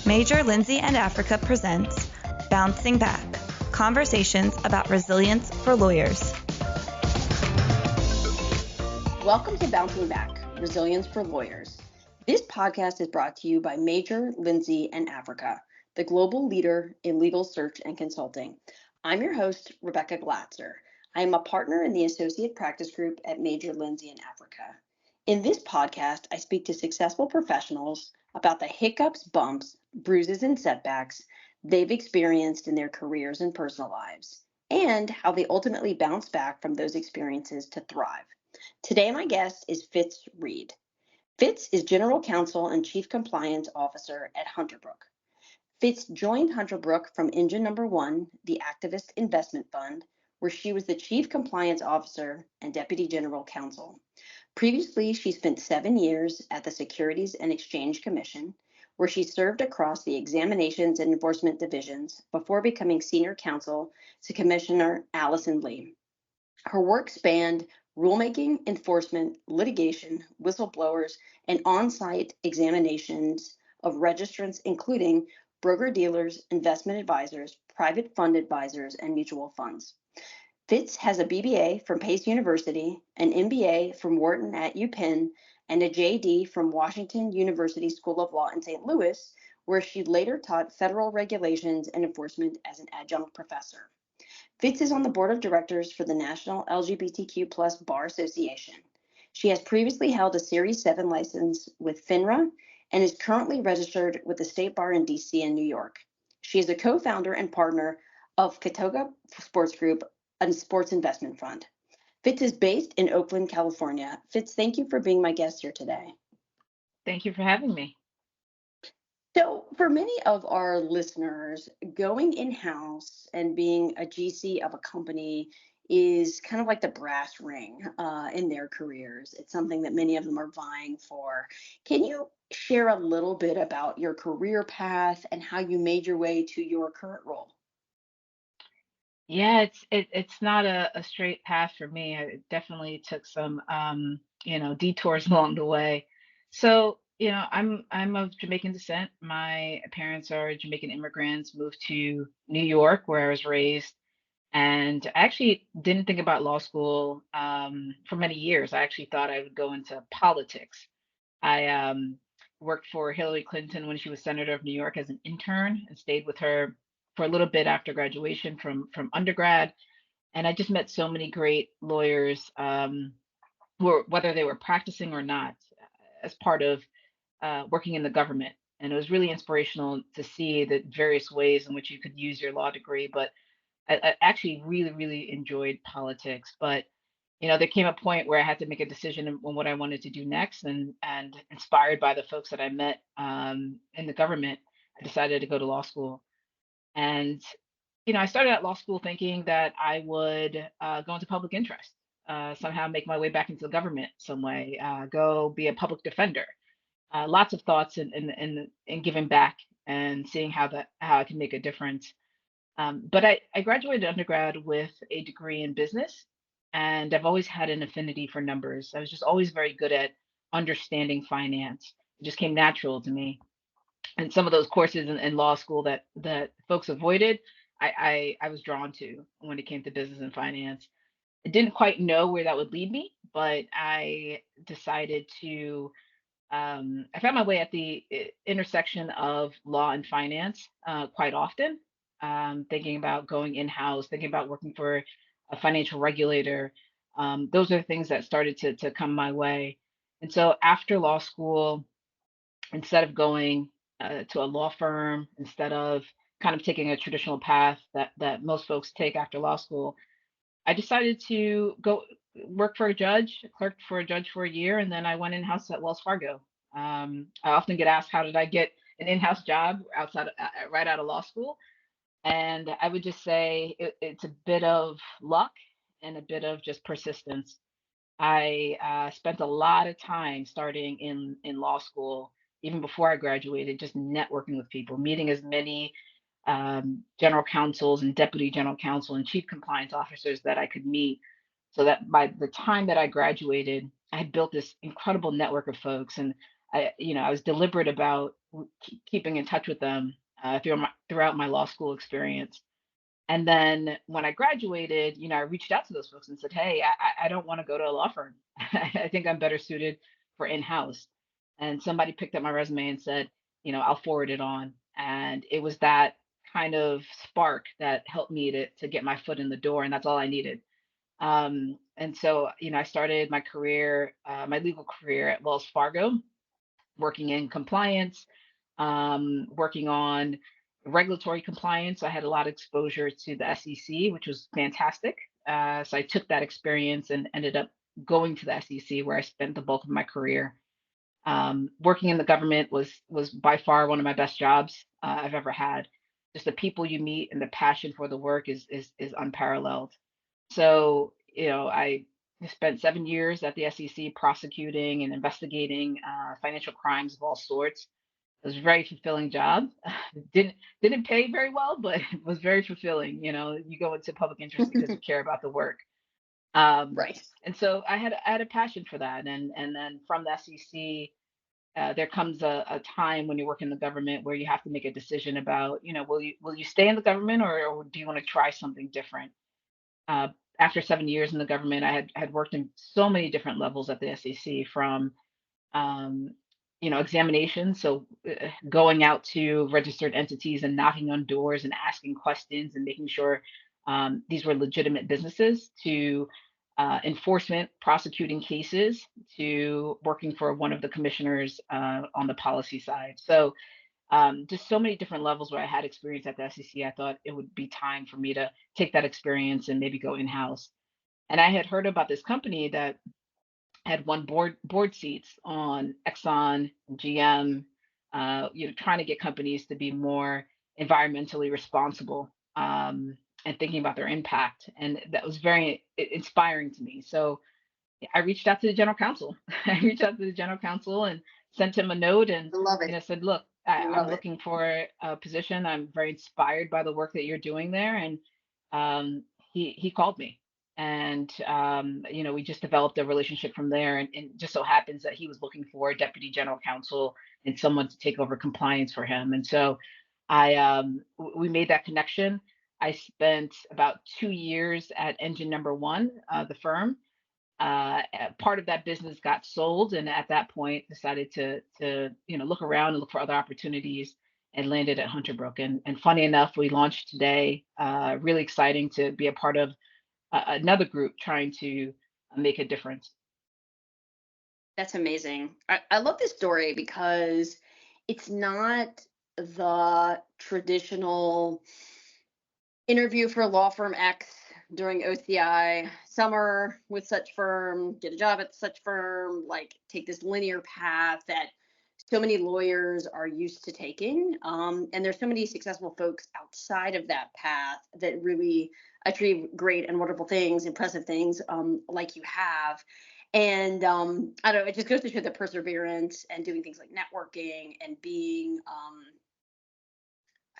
Major Lindsey and Africa presents Bouncing Back, conversations about resilience for lawyers. Welcome to Bouncing Back, Resilience for Lawyers. This podcast is brought to you by Major Lindsey and Africa, the global leader in legal search and consulting. I'm your host, Rebecca Glatzer. I am a partner in the Associate Practice Group at Major Lindsey and Africa. In this podcast, I speak to successful professionals about the hiccups, bumps, bruises, and setbacks they've experienced in their careers and personal lives, and how they ultimately bounce back from those experiences to thrive. Today, my guest is Fitz Reed. Fitz is General Counsel and Chief Compliance Officer at Hunterbrook. Fitz joined Hunterbrook from Engine Number One, the activist investment fund, where she was the Chief Compliance Officer and Deputy General Counsel. Previously, she spent 7 years at the Securities and Exchange Commission, where she served across the examinations and enforcement divisions before becoming senior counsel to Commissioner Allison Lee. Her work spanned rulemaking, enforcement, litigation, whistleblowers, and on-site examinations of registrants, including broker-dealers, investment advisors, private fund advisors, and mutual funds. Fitz has a BBA from Pace University, an MBA from Wharton at UPenn, and a JD from Washington University School of Law in St. Louis, where she later taught federal regulations and enforcement as an adjunct professor. Fitz is on the board of directors for the National LGBTQ+ Bar Association. She has previously held a Series 7 license with FINRA and is currently registered with the State Bar in DC and New York. She is a co-founder and partner of Catoga Sports Group, a sports investment fund. Fitz is based in Oakland, California. Fitz, thank you for being my guest here today. Thank you for having me. So for many of our listeners, going in-house and being a GC of a company is kind of like the brass ring in their careers. It's something that many of them are vying for. Can you share a little bit about your career path and how you made your way to your current role? Yeah, it's not a straight path for me. I definitely took some detours along the way. So, I'm of Jamaican descent. My parents are Jamaican immigrants, moved to New York where I was raised, and I actually didn't think about law school for many years. I actually thought I would go into politics. I worked for Hillary Clinton when she was senator of New York as an intern and stayed with her for a little bit after graduation from undergrad. And I just met so many great lawyers, whether they were practicing or not, as part of working in the government. And it was really inspirational to see the various ways in which you could use your law degree. But I actually really, really enjoyed politics. But there came a point where I had to make a decision on what I wanted to do next, and inspired by the folks that I met in the government, I decided to go to law school. And I started at law school thinking that I would go into public interest, somehow make my way back into the government some way, go be a public defender. Lots of thoughts in giving back and seeing how I can make a difference. But I graduated undergrad with a degree in business, and I've always had an affinity for numbers. I was just always very good at understanding finance. It just came natural to me. And some of those courses in law school that folks avoided, I was drawn to when it came to business and finance. I didn't quite know where that would lead me, but I decided to. I found my way at the intersection of law and finance quite often, thinking about going in-house, thinking about working for a financial regulator. Those are the things that started to come my way. And so after law school, instead of going to a law firm, instead of kind of taking a traditional path that most folks take after law school, I decided to go work for a judge, clerked for a judge for a year, and then I went in-house at Wells Fargo. I often get asked, how did I get an in-house job right out of law school? And I would just say it's a bit of luck and a bit of just persistence. I spent a lot of time starting in law school, even before I graduated, just networking with people, meeting as many general counsels and deputy general counsel and chief compliance officers that I could meet, so that by the time that I graduated, I had built this incredible network of folks, and I was deliberate about keeping in touch with them throughout my law school experience. And then when I graduated, I reached out to those folks and said, "Hey, I don't want to go to a law firm. I think I'm better suited for in-house." And somebody picked up my resume and said, "I'll forward it on." And it was that kind of spark that helped me to get my foot in the door, and that's all I needed. And so, I started my legal career at Wells Fargo, working in compliance, working on regulatory compliance. I had a lot of exposure to the SEC, which was fantastic. So I took that experience and ended up going to the SEC, where I spent the bulk of my career. Working in the government was by far one of my best jobs I've ever had. Just the people you meet and the passion for the work is unparalleled. So, I spent 7 years at the SEC prosecuting and investigating financial crimes of all sorts. It was a very fulfilling job. Didn't pay very well, but it was very fulfilling. You go into public interest because you care about the work. Um, Right. and so I had a passion for that. And then from the SEC, there comes a time when you work in the government where you have to make a decision about, will you stay in the government, or do you want to try something different? uh, After 7 years in the government, I had worked in so many different levels at the SEC, from um, examinations, so going out to registered entities and knocking on doors and asking questions and making sure these were legitimate businesses, to enforcement, prosecuting cases, to working for one of the commissioners on the policy side. So just so many different levels where I had experience at the SEC. I thought it would be time for me to take that experience and maybe go in house. And I had heard about this company that had won board seats on Exxon, GM, trying to get companies to be more environmentally responsible, and thinking about their impact. And that was very inspiring to me. So I reached out to the general counsel. I reached out to the general counsel and sent him a note, and I love it. said, "Look, I I'm love it. looking for a position. I'm very inspired by the work that you're doing there." And um, he called me, and we just developed a relationship from there. And it just so happens that he was looking for a deputy general counsel and someone to take over compliance for him. And so we made that connection. I spent about 2 years at Engine Number One, the firm. Part of that business got sold, and at that point decided to look around and look for other opportunities, and landed at Hunterbrook. And funny enough, we launched today. Really exciting to be a part of another group trying to make a difference. That's amazing. I love this story because it's not the traditional interview for law firm X during OCI, summer with such firm, get a job at such firm, like take this linear path that so many lawyers are used to taking. And there's so many successful folks outside of that path that really achieve great and wonderful things, impressive things, like you have. And I don't know, it just goes to show that perseverance and doing things like networking and being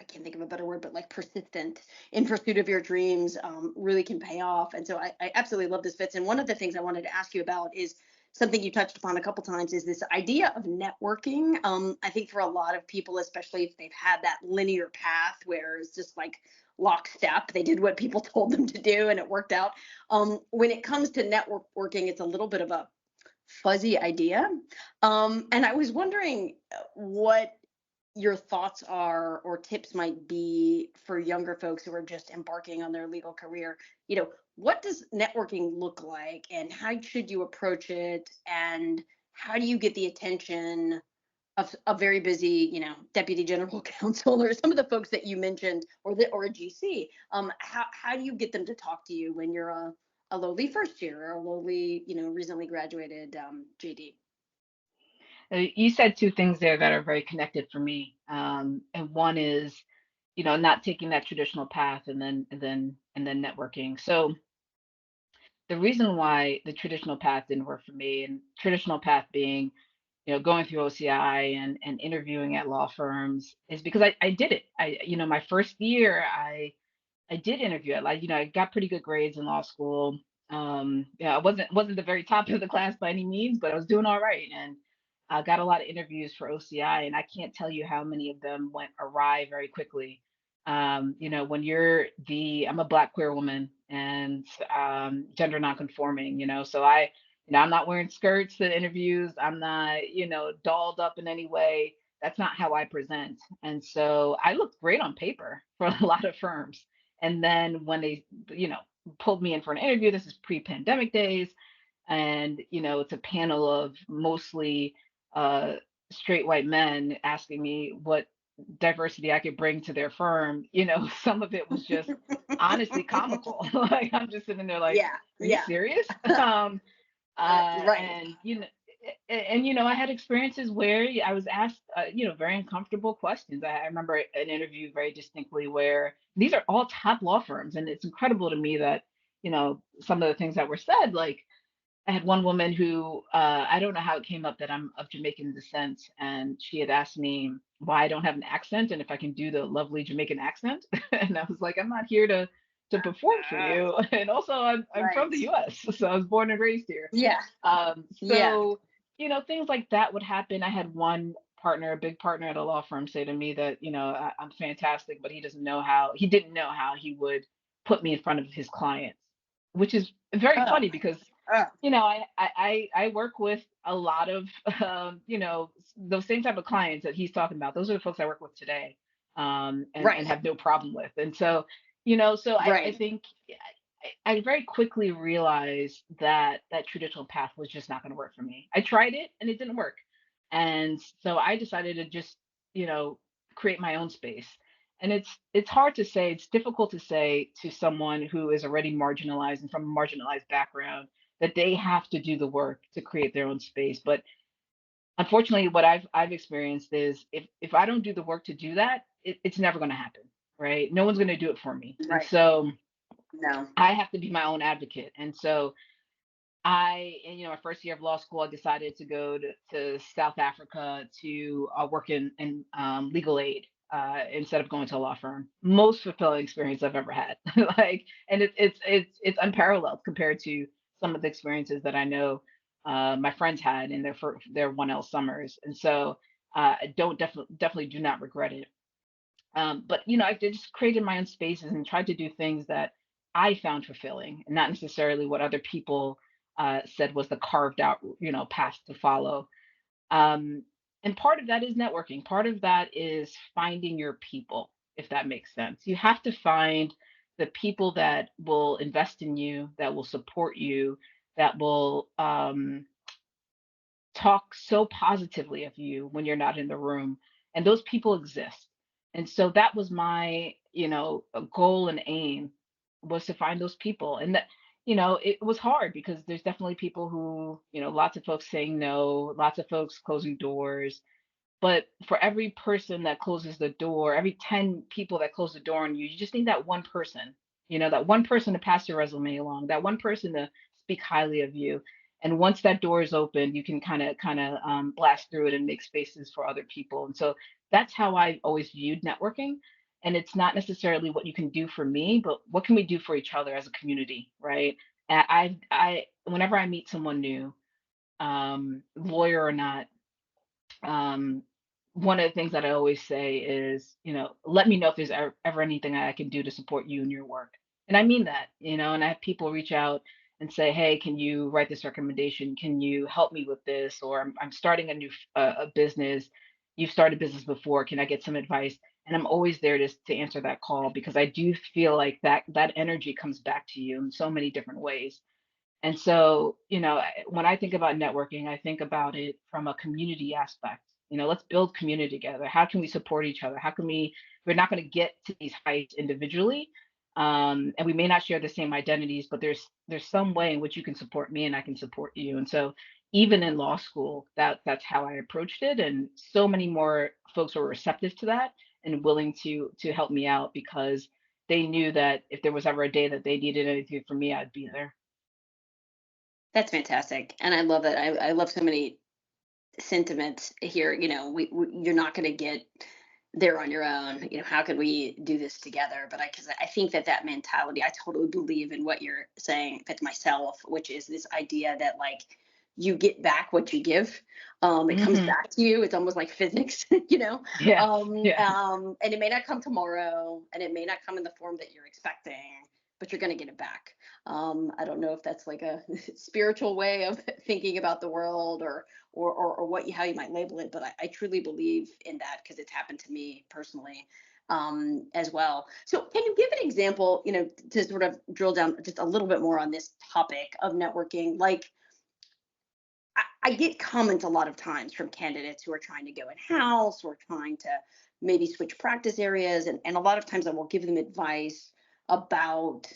I can't think of a better word, but like persistent in pursuit of your dreams, really can pay off. And so I absolutely love this, Fitz. And one of the things I wanted to ask you about is something you touched upon a couple times, is this idea of networking. I think for a lot of people, especially if they've had that linear path where it's just like lockstep, they did what people told them to do and it worked out. When it comes to networking, it's a little bit of a fuzzy idea. And I was wondering what your thoughts are or tips might be for younger folks who are just embarking on their legal career. What does networking look like, and how should you approach it, and how do you get the attention of a very busy, deputy general counsel or some of the folks that you mentioned, or a GC? How do you get them to talk to you when you're a lowly first year or a lowly, recently graduated JD? You said two things there that are very connected for me. And one is, not taking that traditional path, and then networking. So the reason why the traditional path didn't work for me, and traditional path being, going through OCI and interviewing at law firms, is because I did it. My first year, I did interview it. Like, I got pretty good grades in law school. Yeah, I wasn't the very top of the class by any means, but I was doing all right, and I got a lot of interviews for OCI, and I can't tell you how many of them went awry very quickly. When I'm a Black queer woman and gender nonconforming, so I'm not wearing skirts to interviews. I'm not, dolled up in any way. That's not how I present, and so I looked great on paper for a lot of firms. And then when they, you know, pulled me in for an interview. This is pre-pandemic days, and it's a panel of mostly uh, straight white men asking me what diversity I could bring to their firm. Some of it was just honestly comical. Like I'm just sitting there like, Yeah, are you yeah, serious? right. And I had experiences where I was asked very uncomfortable questions. I remember an interview very distinctly where these are all top law firms, and it's incredible to me that some of the things that were said. Like I had one woman who I don't know how it came up that I'm of Jamaican descent, and she had asked me why I don't have an accent and if I can do the lovely Jamaican accent. And I was like, I'm not here to perform for Uh, you. And also, I'm from right. the U.S., so I was born and raised here. Yeah, yeah. So things like that would happen. I had one partner, a big partner at a law firm, say to me that I'm fantastic, but he didn't know how he would put me in front of his clients, which is very Oh, funny because oh, I work with a lot of those same type of clients that he's talking about. Those are the folks I work with today, and right, have no problem with. And so I right. think I very quickly realized that that traditional path was just not going to work for me. I tried it and it didn't work, and so I decided to just you know create my own space. And it's hard to say. It's difficult to say to someone who is already marginalized and from a marginalized background that they have to do the work to create their own space. But unfortunately, what I've experienced is if I don't do the work to do that, it's never going to happen, right? No one's going to do it for me, and Right. so No. I have to be my own advocate. And so my first year of law school, I decided to go to South Africa to work in legal aid instead of going to a law firm. Most fulfilling experience I've ever had. And it's unparalleled compared to some of the experiences that I know my friends had in their 1L summers. And so I don't definitely do not regret it. But I just created my own spaces and tried to do things that I found fulfilling, and not necessarily what other people said was the carved out, path to follow. Um, and part of that is networking. Part of that is finding your people, if that makes sense. You have to find the people that will invest in you, that will support you, that will talk so positively of you when you're not in the room. And those people exist. And so that was my goal and aim, was to find those people. And that it was hard because there's definitely people who lots of folks saying no, lots of folks closing doors. But for every person that closes the door, every 10 people that close the door on you, you just need that one person, that one person to pass your resume along, that one person to speak highly of you. And once that door is open, you can kind of blast through it and make spaces for other people. And so that's how I always viewed networking. And it's not necessarily what you can do for me, but what can we do for each other as a community, right? Whenever I meet someone new, lawyer or not, um, one of the things that I always say is, let me know if there's ever anything I can do to support you in your work. And I mean that, and I have people reach out and say, hey, can you write this recommendation? Can you help me with this? Or I'm starting a new a business. You've started business before. Can I get some advice? And I'm always there to answer that call, because I do feel like that energy comes back to you in so many different ways. And so, when I think about networking, I think about it from a community aspect. Let's build community together. How can we support each other? How can we're not going to get to these heights individually. And we may not share the same identities, but there's some way in which you can support me and I can support you. And so even in law school, that's how I approached it. And so many more folks were receptive to that and willing to help me out, because they knew that if there was ever a day that they needed anything from me, I'd be there. That's fantastic. And I love that. I love so many sentiments here. You're not going to get they're on your own. How can we do this together? But because I think that mentality, I totally believe in what you're saying with myself, which is this idea that like you get back what you give. It comes Hmm. back to you. It's almost like physics, Yes. Yeah. and it may not come tomorrow, and it may not come in the form that you're expecting, but you're going to get it back. I don't know if that's like a spiritual way of thinking about the world, or what how you might label it, but I truly believe in that because it's happened to me personally, as well. So can you give an example, to sort of drill down just a little bit more on this topic of networking? Like, I get comments a lot of times from candidates who are trying to go in-house or trying to maybe switch practice areas. And a lot of times I will give them advice about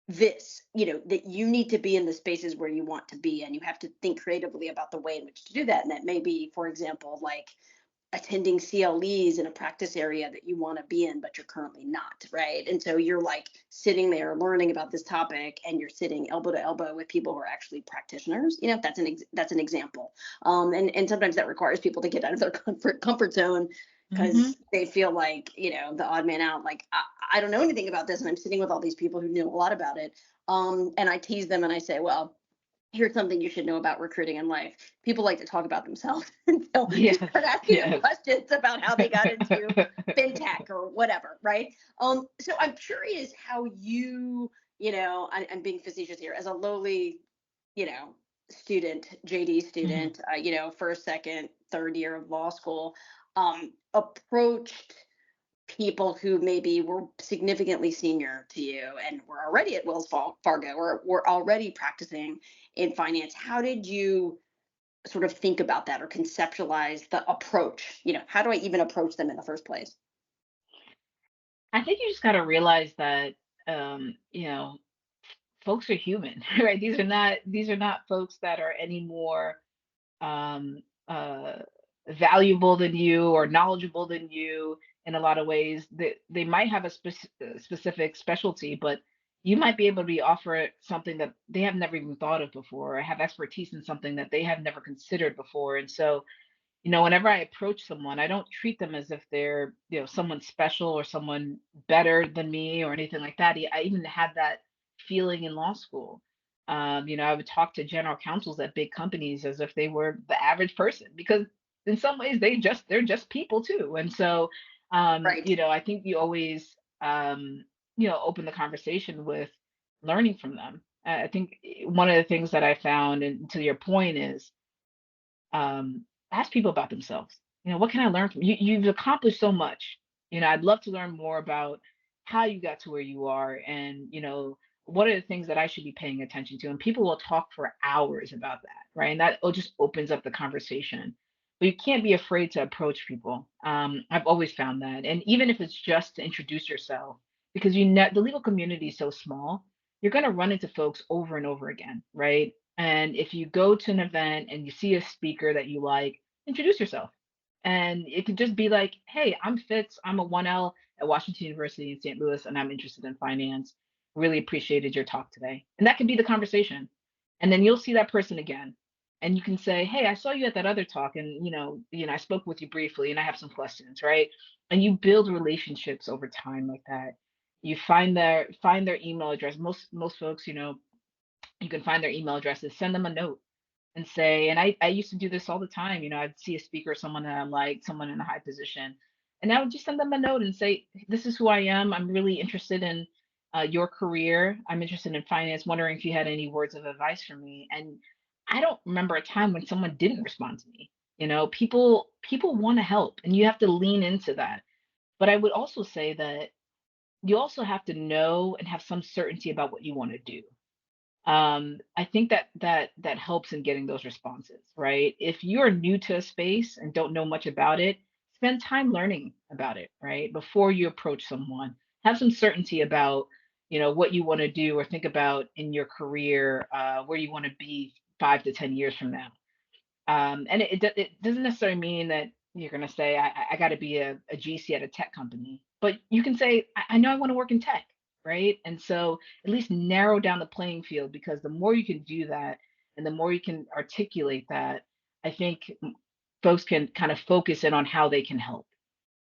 this, that you need to be in the spaces where you want to be, and you have to think creatively about the way in which to do that. And that may be, for example, like attending CLEs in a practice area that you want to be in, but you're currently not, right? And so you're like sitting there learning about this topic, and you're sitting elbow to elbow with people who are actually practitioners. That's an example. And sometimes that requires people to get out of their comfort zone Hmm. because they feel like, the odd man out. Like I don't know anything about this, and I'm sitting with all these people who know a lot about it. And I tease them and I say, well, here's something you should know about recruiting in life. People like to talk about themselves. And so Yes. just start asking them Yes. questions about how they got into fintech or whatever, right? So I'm curious how I'm being facetious here, as a lowly, you know, student, JD Hmm. student, first, second, third year of law school, approached people who maybe were significantly senior to you and were already at Wells Fargo, or were already practicing in finance. How did you sort of think about that or conceptualize the approach? How do I even approach them in the first place? I think you just got to realize that, you know, folks are human, right? These are not folks that are any more um, uh, valuable than you or knowledgeable than you in a lot of ways. They might have a specific specialty, but you might be able to be offer something that they have never even thought of before, or have expertise in something that they have never considered before. And so, whenever I approach someone, I don't treat them as if they're, someone special or someone better than me or anything like that. I even had that feeling in law school. I would talk to general counsels at big companies as if they were the average person, because in some ways they're just people too. And so, Right. I think you always, open the conversation with learning from them. I think one of the things that I found, and to your point, is ask people about themselves. What can I learn from you? You've accomplished so much. I'd love to learn more about how you got to where you are, and what are the things that I should be paying attention to. And people will talk for hours about that, right? And that just opens up the conversation. But you can't be afraid to approach people. I've always found that, and even if it's just to introduce yourself, because the legal community is so small, you're going to run into folks over and over again, right? And if you go to an event and you see a speaker that you like, introduce yourself. And it could just be like, hey, I'm Fitz. I'm a 1L at Washington University in St. Louis, and I'm interested in finance. Really appreciated your talk today. And that can be the conversation. And then you'll see that person again. And you can say, hey, I saw you at that other talk, and I spoke with you briefly, and I have some questions, right? And you build relationships over time like that. You find their email address. Most folks, you can find their email addresses, send them a note and say, and I used to do this all the time. I'd see a speaker, someone that I liked, someone in a high position, and I would just send them a note and say, this is who I am. I'm really interested in your career. I'm interested in finance, wondering if you had any words of advice for me. And I don't remember a time when someone didn't respond to me. People want to help, and you have to lean into that. But I would also say that you also have to know and have some certainty about what you want to do. I think that helps in getting those responses, right? If you're new to a space and don't know much about it, spend time learning about it, right? Before you approach someone, have some certainty about, what you want to do or think about in your career, where you want to be 5 to 10 years from now. And it doesn't necessarily mean that you're going to say, I got to be a GC at a tech company, but you can say, I know I want to work in tech, right? And so at least narrow down the playing field, because the more you can do that and the more you can articulate that, I think folks can kind of focus in on how they can help.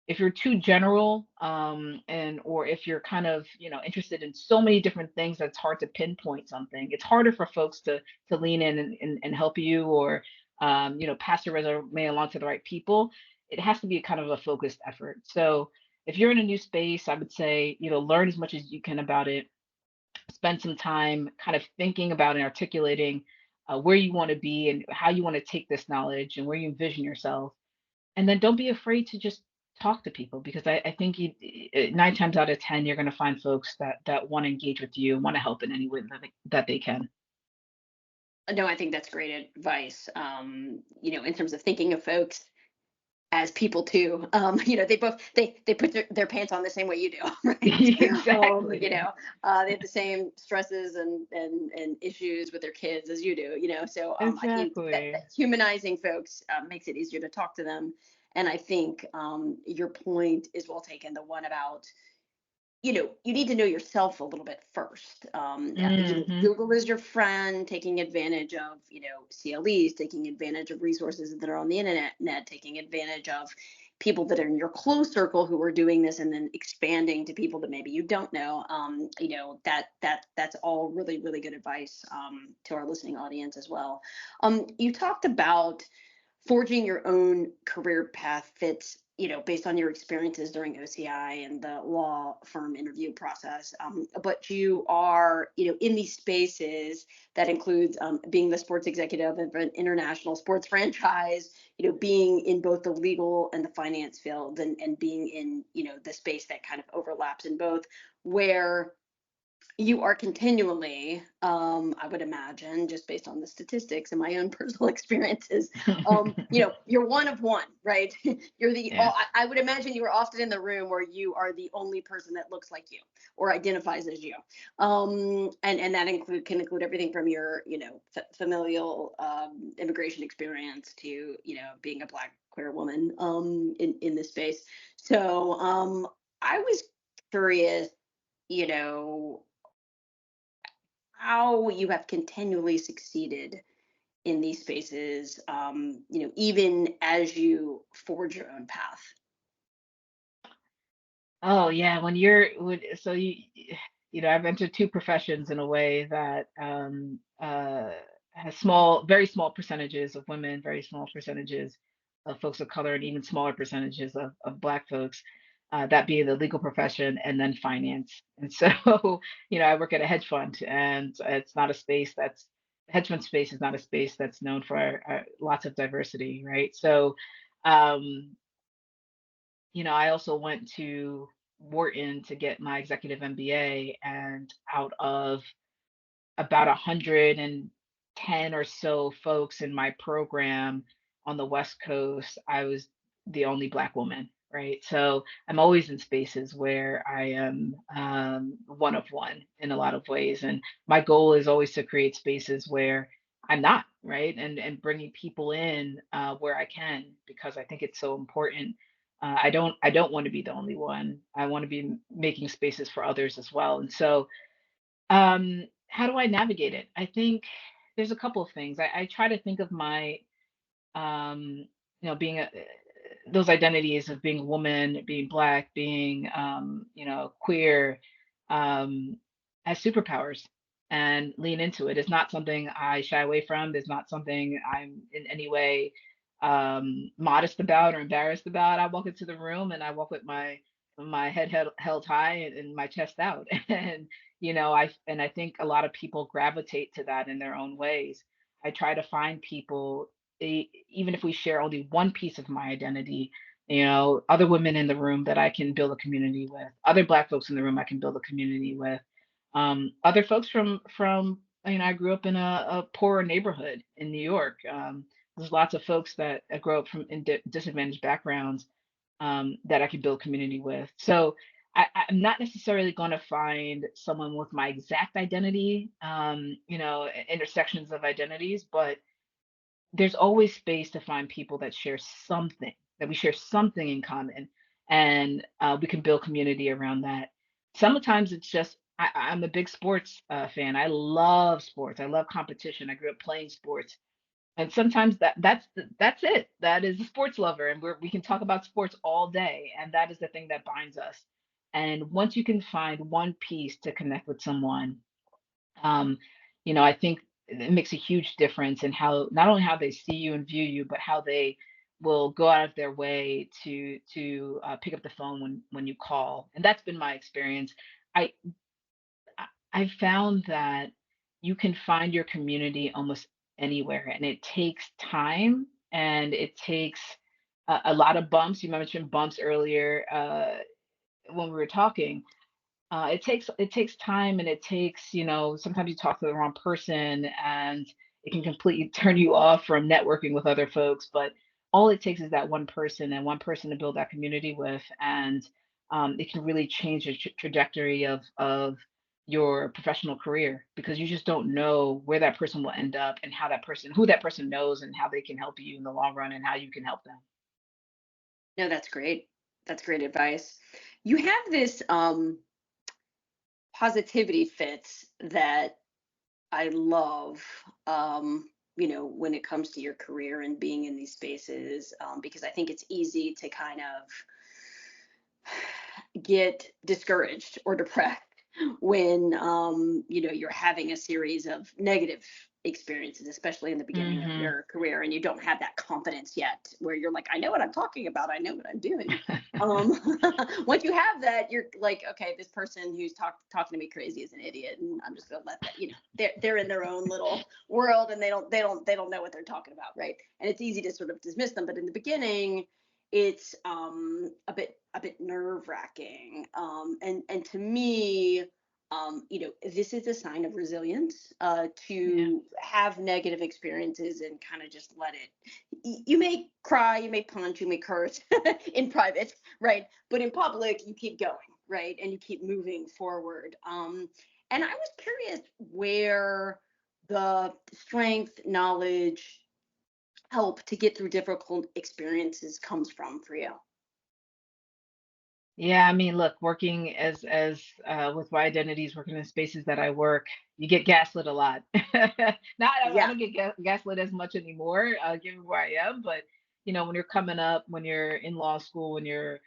if you're too general, and or if you're kind of, interested in so many different things that's hard to pinpoint something, it's harder for folks to lean in and help you, or pass your resume along to the right people. It has to be kind of a focused effort. So if you're in a new space, I would say, learn as much as you can about it. Spend some time kind of thinking about and articulating where you want to be and how you want to take this knowledge and where you envision yourself. And then don't be afraid to just talk to people, because I think 9 times out of 10, you're going to find folks that want to engage with you and want to help in any way that they can. No, I think that's great advice. In terms of thinking of folks as people too. They put their pants on the same way you do, right? Exactly. They have the same stresses and issues with their kids as you do. So I think Exactly. that humanizing folks makes it easier to talk to them. And I think your point is well taken. The one about you need to know yourself a little bit first. Hmm. Google is your friend, taking advantage of, CLEs, taking advantage of resources that are on the internet, taking advantage of people that are in your close circle who are doing this, and then expanding to people that maybe you don't know. That's all really, really good advice to our listening audience as well. You talked about forging your own career path, Fitz, based on your experiences during OCI and the law firm interview process. But you are, in these spaces that includes being the sports executive of an international sports franchise, being in both the legal and the finance field, and being in, the space that kind of overlaps in both, where you are continually, I would imagine, just based on the statistics and my own personal experiences, you're one of one, right? You're the, Yeah. I would imagine you are often in the room where you are the only person that looks like you or identifies as you. And that can include everything from your, familial immigration experience to, being a Black queer woman in this space. So I was curious, you know, how you have continually succeeded in these spaces, even as you forge your own path. Oh yeah, when you're when so I've entered two professions in a way that has very small percentages of women, very small percentages of folks of color, and even smaller percentages of Black folks. That being the legal profession and then finance. And so, I work at a hedge fund, and it's not a space that's hedge fund space is not a space that's known for lots of diversity, right? So, um, I also went to Wharton to get my executive MBA, and out of about 110 or so folks in my program on the West Coast, I was the only Black woman, right? So I'm always in spaces where I am one of one in a lot of ways. And my goal is always to create spaces where I'm not, right? And bringing people in where I can, because I think it's so important. I don't want to be the only one. I want to be making spaces for others as well. And so how do I navigate it? I think there's a couple of things. I try to think of my, being those identities of being a woman, being Black, being, queer, um, as superpowers, and lean into it. It's not something I shy away from. It's not something I'm in any way modest about or embarrassed about. I walk into the room and I walk with my head held high and my chest out. And I think a lot of people gravitate to that in their own ways. I try to find people, even if we share only one piece of my identity, other women in the room that I can build a community with, other Black folks in the room I can build a community with, other folks from I grew up in a poorer neighborhood in New York. There's lots of folks that grow up from in disadvantaged backgrounds, that I can build community with. So I'm not necessarily going to find someone with my exact identity, intersections of identities, but there's always space to find people that share something, that we share something in common, and we can build community around that. Sometimes it's just, I'm a big sports fan. I love sports. I love competition. I grew up playing sports. And sometimes that's it. That is a sports lover, and we can talk about sports all day, and that is the thing that binds us. And once you can find one piece to connect with someone, um, I think it makes a huge difference in how not only how they see you and view you, but how they will go out of their way to pick up the phone when you call. And that's been my experience. I I found that you can find your community almost anywhere, and it takes time and it takes a lot of bumps. You mentioned bumps earlier when we were talking. It takes time, and it takes, sometimes you talk to the wrong person and it can completely turn you off from networking with other folks. But all it takes is that one person and one person to build that community with, and it can really change the trajectory of your professional career, because you just don't know where that person will end up and who that person knows and how they can help you in the long run and how you can help them. No, that's great. That's great advice. You have this positivity, Fitz, that I love, when it comes to your career and being in these spaces, because I think it's easy to kind of get discouraged or depressed when, you're having a series of negative experiences, especially in the beginning of Hmm. your career, and you don't have that confidence yet where you're like, I know what I'm talking about. I know what I'm doing. Once you have that, you're like, okay, this person who's talking to me crazy is an idiot, and I'm just gonna let that, they're in their own little world, and they don't know what they're talking about, right? And it's easy to sort of dismiss them, but in the beginning, it's a bit nerve wracking, and to me, this is a sign of resilience, Yeah. to have negative experiences and kind of just let it. You may cry, you may punch, you may curse in private, right? But in public, you keep going, right? And you keep moving forward. And I was curious where the strength, knowledge, help to get through difficult experiences comes from for you. Yeah, I mean, look, working as with my identities, working in spaces that I work, you get gaslit a lot. Not, I Yeah. don't get gaslit as much anymore, given where I am. But when you're coming up, when you're in law school, when you're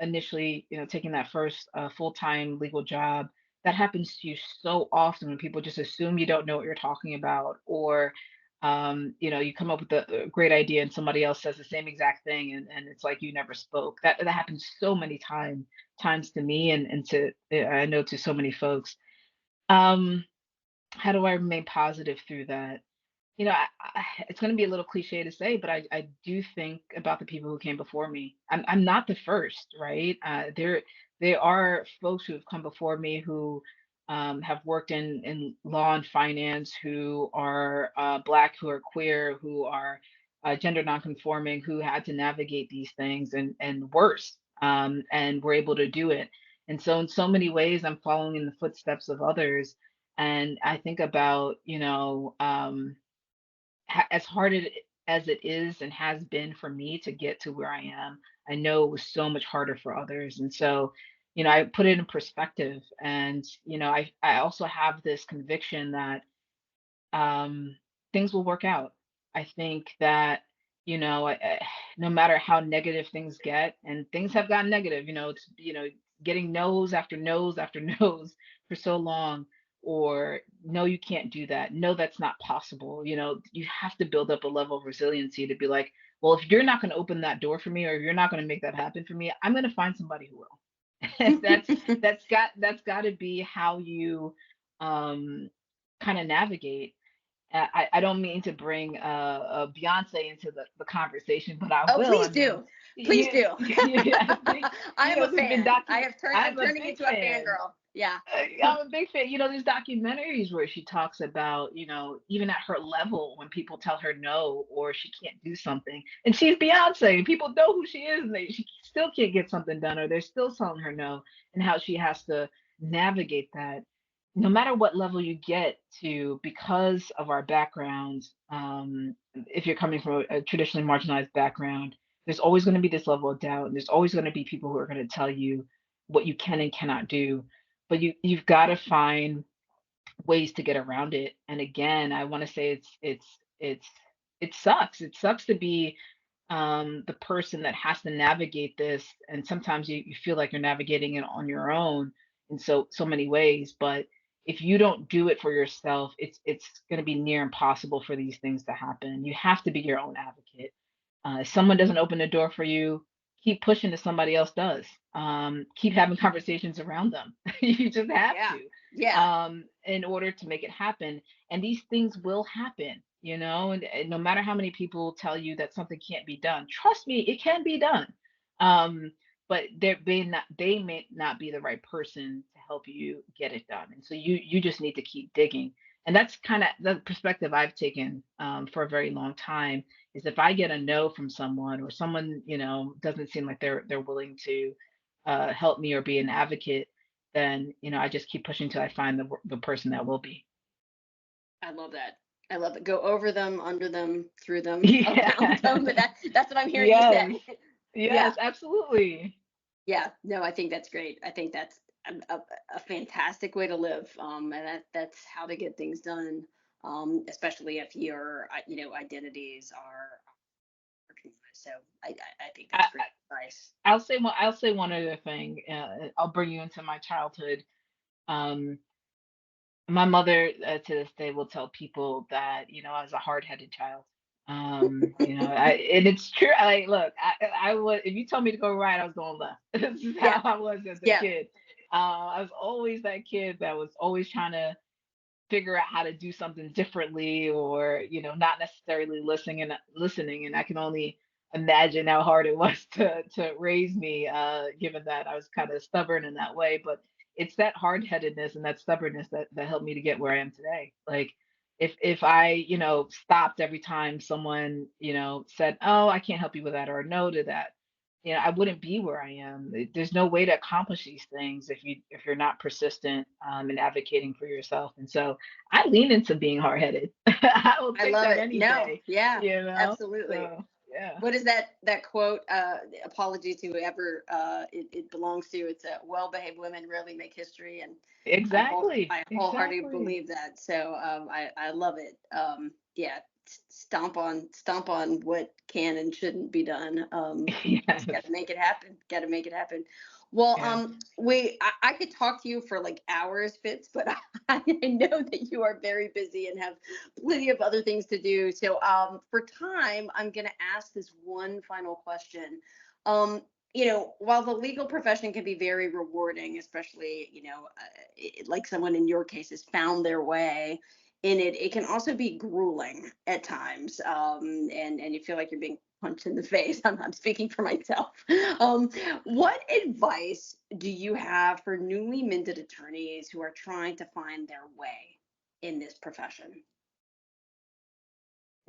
initially, taking that first full-time legal job, that happens to you so often when people just assume you don't know what you're talking about, or you come up with a great idea and somebody else says the same exact thing, and it's like you never spoke. That happens so many times to me, and to I know to so many folks. Um, how do I remain positive through that? It's going to be a little cliche to say, but I do think about the people who came before me. I'm not the first, right? There are folks who have come before me who have worked in law and finance, who are Black, who are queer, who are gender nonconforming, who had to navigate these things and worse, and were able to do it. And so, in so many ways, I'm following in the footsteps of others. And I think about, as hard as it is and has been for me to get to where I am, I know it was so much harder for others. And so, I put it in perspective. And, I also have this conviction that um, things will work out. I think that, no matter how negative things get, and things have gotten negative, it's, getting no's after no's after no's for so long, or no, you can't do that. No, that's not possible. You have to build up a level of resiliency to be like, well, if you're not going to open that door for me, or if you're not going to make that happen for me, I'm going to find somebody who will. That's got to be how you um kind of navigate. I don't mean to bring Beyonce into the conversation, but I Oh, will. please I mean, do. Please you, do. I think, I am a there's been fan. I'm I'm a turning big into a fan. fangirl. Yeah. I'm a big fan. There's documentaries where she talks about, even at her level, when people tell her no or she can't do something, and she's Beyonce, and people know who she is, and she still can't get something done, or they're still telling her no, and how she has to navigate that. No matter what level you get to, because of our backgrounds, if you're coming from a traditionally marginalized background, there's always going to be this level of doubt, and there's always going to be people who are going to tell you what you can and cannot do, but you've got to find ways to get around it. And again, I want to say it's it sucks. It sucks to be the person that has to navigate this, and sometimes you feel like you're navigating it on your own in so many ways. But if you don't do it for yourself, it's going to be near impossible for these things to happen. You have to be your own advocate. If someone doesn't open the door for you, keep pushing till somebody else does. Keep having conversations around them. You just have Yeah. to, Yeah. in order to make it happen. And these things will happen, and no matter how many people tell you that something can't be done, trust me, it can be done. Um, but they may not be the right person to help you get it done. And so you just need to keep digging. And that's kind of the perspective I've taken, for a very long time, is if I get a no from someone, or someone, doesn't seem like they're willing to help me or be an advocate, then I just keep pushing till I find the person that will be. I love that. I love it. Go over them, under them, through them, around them. Yeah. But that's what I'm hearing you Yes. say. Yeah. Yes, absolutely. Yeah. No, I think that's great. I think that's a fantastic way to live. And that's how to get things done. Especially if your, identities are recognized. So I think I, that's great advice. I'll say one other thing. I'll bring you into my childhood. Um, my mother, to this day, will tell people that I was a hard-headed child. And it's true. Like, look, I was. If you told me to go right, I was going left. This is how Yeah. I was as a Yeah. kid. I was always that kid that was always trying to figure out how to do something differently, or not necessarily listening. And I can only imagine how hard it was to raise me, given that I was kind of stubborn in that way. But it's that hard-headedness and that stubbornness that helped me to get where I am today. Like, if I stopped every time someone said, oh, I can't help you with that, or no to that, I wouldn't be where I am. There's no way to accomplish these things if you're not persistent, in advocating for yourself. And so I lean into being hard-headed. I will I take love that it. any No. day, Yeah. you know? Absolutely. So, yeah, What is that quote? Apology to whoever it belongs to. It's a well-behaved women rarely make history, and exactly, I wholeheartedly exactly. believe that. So I love it. Yeah, stomp on what can and shouldn't be done. Just got Yes, to make it happen. Got to make it happen. Well, yes. I could talk to you for like hours, Fitz, but I know that you are very busy and have plenty of other things to do. So, for time, I'm going to ask this one final question. While the legal profession can be very rewarding, especially, like someone in your case has found their way in it, it can also be grueling at times. And you feel like you're being punched in the face. I'm speaking for myself. Um, what advice do you have for newly minted attorneys who are trying to find their way in this profession?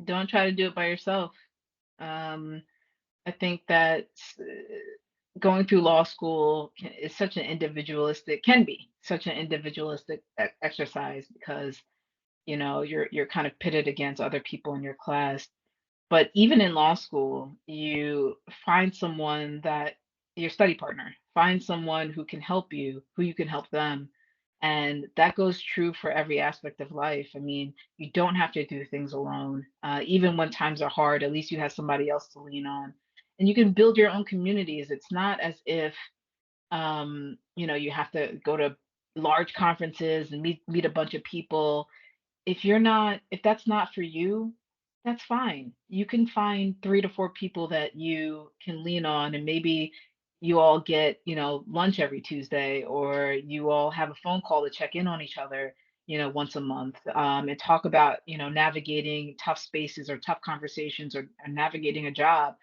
Don't try to do it by yourself. Um, I think that going through law school is such an can be such an individualistic exercise, because you're kind of pitted against other people in your class. But even in law school, you find someone that your study partner, find someone who can help you, who you can help them. And that goes true for every aspect of life. I mean, you don't have to do things alone. Even when times are hard, at least you have somebody else to lean on. And you can build your own communities. It's not as if you have to go to large conferences and meet a bunch of people. If that's not for you, that's fine. You can find 3 to 4 people that you can lean on, and maybe you all get, lunch every Tuesday, or you all have a phone call to check in on each other, once a month, and talk about, navigating tough spaces or tough conversations, or navigating a job.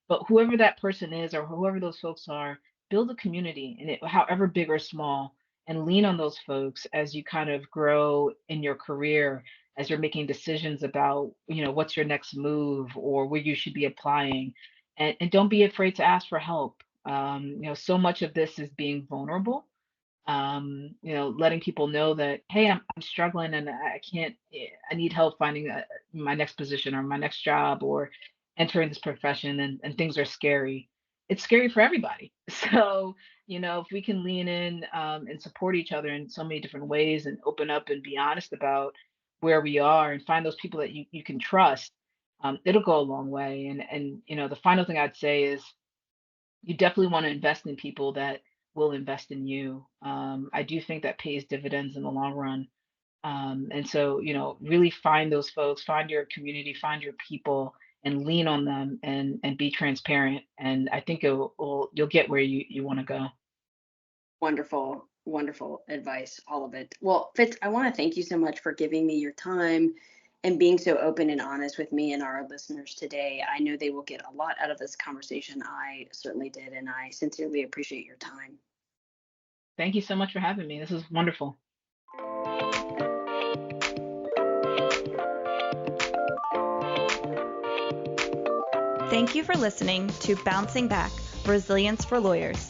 But whoever that person is, or whoever those folks are, build a community, and however big or small, and lean on those folks as you kind of grow in your career, as you're making decisions about, what's your next move, or where you should be applying. And don't be afraid to ask for help. So much of this is being vulnerable, letting people know that, hey, I'm struggling, and I can't, I need help finding my next position, or my next job, or entering this profession, and things are scary. It's scary for everybody. So, if we can lean in, and support each other in so many different ways, and open up and be honest about where we are, and find those people that you can trust, it'll go a long way. And the final thing I'd say is you definitely want to invest in people that will invest in you. I do think that pays dividends in the long run. And so, really find those folks, find your community, find your people, and lean on them, and be transparent. And I think you'll get where you want to go. Wonderful, wonderful advice, all of it. Well, Fitz, I want to thank you so much for giving me your time and being so open and honest with me and our listeners today. I know they will get a lot out of this conversation. I certainly did, and I sincerely appreciate your time. Thank you so much for having me. This is wonderful. Thank you for listening to Bouncing Back, Resilience for Lawyers.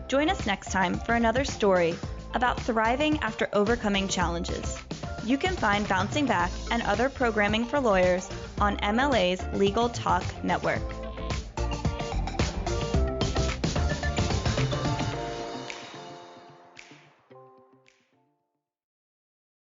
Join us next time for another story about thriving after overcoming challenges. You can find Bouncing Back and other programming for lawyers on MLA's Legal Talk Network.